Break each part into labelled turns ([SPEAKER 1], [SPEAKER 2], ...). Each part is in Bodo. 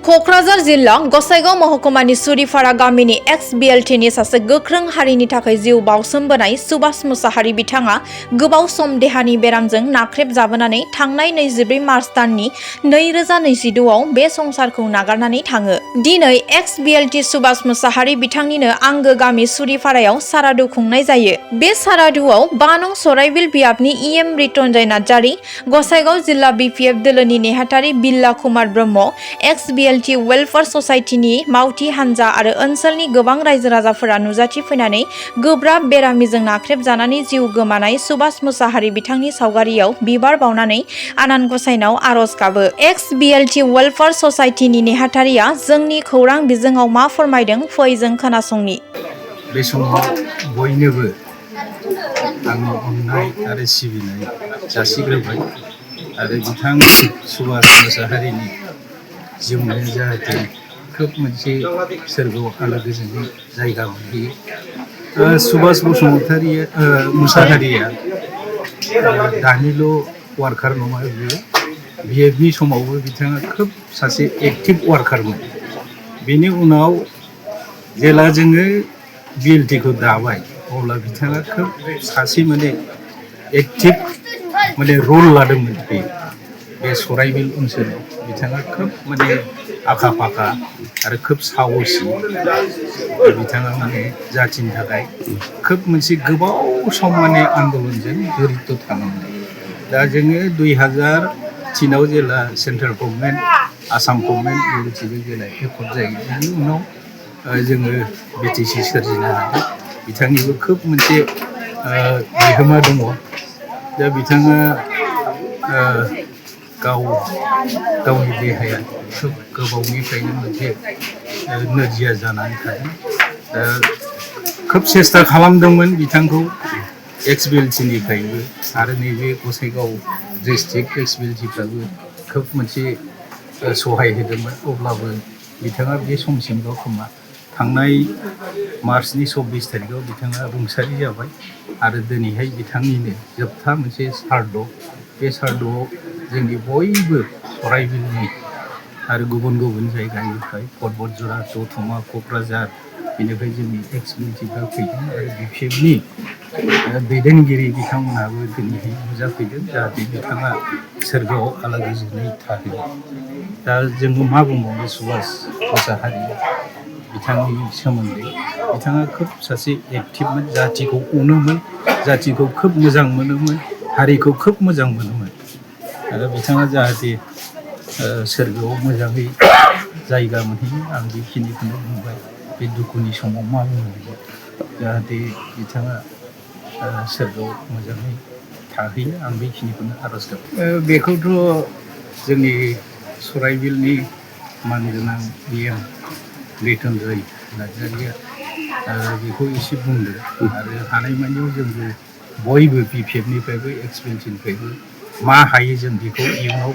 [SPEAKER 1] क'क्राझार जिल्ला गसाइगाव महकुमानि सुरिफारा गामिनि एक्स-बिएलटिनि सासे गोख्रों हारिनि थाखाय जिउ बाउसोमबोनाय सुभाष मुसाहारि बिथाङा गोबाव सम देहानि बेरामजों नाख्रेबजाबोनानै थांनाय 24 मार्च दाननि 2022 आव बे संसारखौ नागारनानै थाङो। दिनै एक्स-बिएलटि सुभाष मुसाहारि बिथांनिनो आंगो गामि सुरिफारायाव सारादु खुंनाय जायो। बे सारादुआव 5 नं सराइबिल बियाबनि इएम मृत्युंजय नार्जारी, गसाइगाव जिल्ला बिपिएफ दोलोनि नेहाथारि बिल्ला कुमार ब्रह्म, एक्स-बिएलटि वेलफेयार ससाइटिनि मावथि हानजा आरो ओनसोलनि गोबां रायजो राजाफोरा नुजाथि फैनानै गोब्राब बेरामिजों नाख्रेबजानानै जिउ गोमानाय सुभाष मुसाहारि बिथांनि सावगारियाव बिबार बावनानै आनान गसाइनाव आरज गाबो। एक्स-बिएलटि वेलफेयार ससाइटिनि नेहाथारिया जोंनि खौरां बिजोङाव मा फोरमायदों फै जों खोनासंनि।
[SPEAKER 2] बे समाव बयनोबो आंनि अननाय आरो सिबिनाय जासिग्रोबाय आरो बिथां सुभाष मुसाहारिनि जिउमाया जाहाथे खोब मोनसे सोरगोआव आलो गोजोननि जायगा मोनहैयो। सुभाष मुसाहारिया दानिल' वार्कार नङा, बिएफनि समावबो बिथाङा खोब सासे एक्टिभ वार्कारमोन। बेनि उनाव जेला जोङो बिएलटिखौ दाबाय अब्ला बिथाङा खोब सासे एक्टिभ रल लादोंमोन। बे सराइबिल ओनसोलाव बिथाङा खोब आखा फाखा आरो खोब साहसि। बिथाङा जाथिनि थाखाय खोब मोनसे गोबाव सम आन्दलनजों जड़ित थानांबाय। दा जोङो 2003 आव जेला सेन्ट्रेल गभर्नमेन्ट आसाम गभर्नमेन्ट बिएलटिजों जेला एकर्ड जायो, बेनि उनाव जोङो बिटिसि सोरजिनो हादों। बिथांनिबो खोब मोनसे बिहोमा दङ। दा बिथाङा गावनि देहाया खोब गोबावनिफ्रायनो मोनसे नोरजिया जानानै थादों। दा खोब सेस्था खालामदोंमोन बिथांखौ एक्स-बिएलटिनिफ्रायबो आरो नैबे गसाइगाव डिस्ट्रिक्ट एक्स-बिएलटिफ्राबो खोब मोनसे सहाय होदोंमोन। अब्लाबो बिथाङा बे समसिमल' खोमा थांनाय मार्चनि 24 तारिखआव बिथाङा रुंसारि जाबाय आरो दिनैहाय बिथांनिनो जोबथा मोनसे सारादु। बे सारादुआव जोंनि बयबो सराइबिलनि आरो गुबुन गुबुन जायगानिफ्राय परबतजरा, दतमा, क'क्राझार, बेनिफ्राय जोंनि एक्स-बिएलटिफ्रा फैदों आरो बिपिएफनि दैदेनगिरि बिथांमोनहाबो दिनैहाय नुजाफैदों जाहाथे बिथाङा सोरगोआव आलो गोजोनै थाहैयो। दा जोङो मा बुंबावनो सुभाष मुसाहारि बिथांनि सोमोन्दै। बिथाङा खोब सासे एक्टिभमोन, जाथिखौ अनोमोन, जाथिखौ खोब मोजां मोनोमोन, हारिखौ खोब मोजां मोनोमोन आरो बिथाङा जाहाथे सोरगोआव मोजाङै जायगा मोनहैयो आं बेखिनिखौनो बुंबाय। बे दुखुनि समाव मा बुंनो, जाहाथे बिथाङा सोरगोआव मोजाङै थाहैयो आं बेखिनिखौनो आरज गाबो। बेखौथ' जोंनि सराइबिलनि मानगोनां इएम मृत्युंजय नार्जारिया बेखौ एसे बुंदों आरो हानायमानियाव जोंबो बयबो बिपिएफनिफ्रायबो एक्स-बिएलटिनिफ्रायबो मा हायो जों बेखौ इयुनाव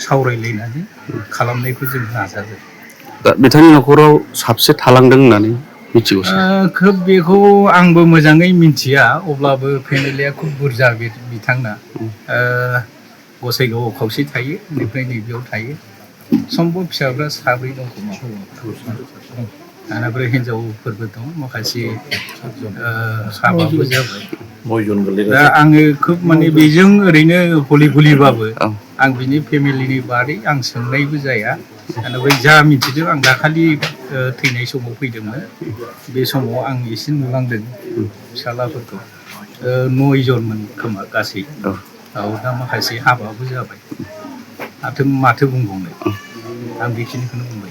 [SPEAKER 2] सावरायलायनानै खालामनायखौ जों नाजागोन।
[SPEAKER 3] दा बिथांनि न'खराव साबसे थालांदों होननानै मिथिगौ?
[SPEAKER 2] खोब बेखौ आंबो मोजाङै मिथिया, अब्लाबो फेमिलिया खोब बुरजा बिथांना। गसाइगावआव खावसे थायो, बेनिफ्राय नैबेयाव थायो। सम्भब फिसाफ्रा 7 दं खोमा, बेनिफ्राय हिनजावफोरबो दं माखासे 7 जाबाय। दा आङो खोब बेजों ओरैनो गलि-गलिबाबो आं बिनि फेमिलिनि बादै आं सोंनायबो जाया। बेनिफ्राय जा मिथिदों आं दाखालि थैनाय समाव फैदोंमोन, बे समाव आं एसे नुलांदों फिसालाफोरखौ 9 जनमोन खोमा गासै। दा माखासे हाबाबो जाबाय। माथो बुंबावनो, आं बेखिनिखौनो बुंबाय।